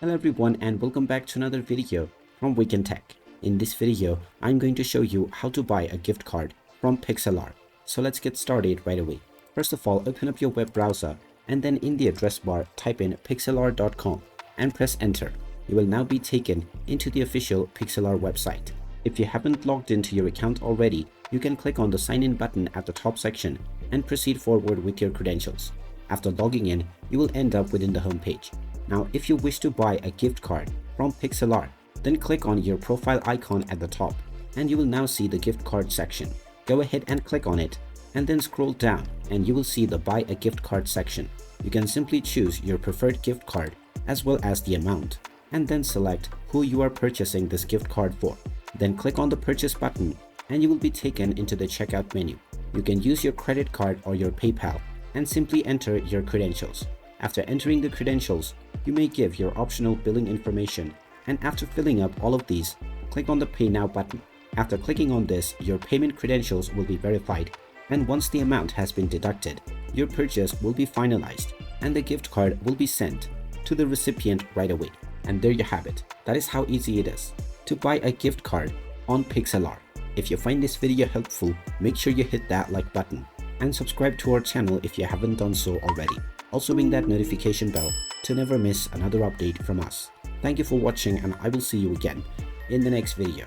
Hello everyone and welcome back to another video from Wake&Tech. In this video, I'm going to show you how to buy a gift card from Pixlr. So let's get started right away. First of all, open up your web browser and then in the address bar type in pixlr.com and press enter. You will now be taken into the official Pixlr website. If you haven't logged into your account already, you can click on the sign in button at the top section and proceed forward with your credentials. After logging in, you will end up within the home page. Now, if you wish to buy a gift card from Pixlr, then click on your profile icon at the top and you will now see the gift card section. Go ahead and click on it and then scroll down and you will see the buy a gift card section. You can simply choose your preferred gift card as well as the amount and then select who you are purchasing this gift card for. Then click on the purchase button and you will be taken into the checkout menu. You can use your credit card or your PayPal and simply enter your credentials. After entering the credentials, you may give your optional billing information, and after filling up all of these, click on the Pay Now button. After clicking on this, your payment credentials will be verified, and once the amount has been deducted, your purchase will be finalized and the gift card will be sent to the recipient right away. And there you have it. That is how easy it is to buy a gift card on Pixlr. If you find this video helpful, make sure you hit that like button and subscribe to our channel if you haven't done so already. Also ring that notification bell to never miss another update from us. Thank you for watching and I will see you again in the next video.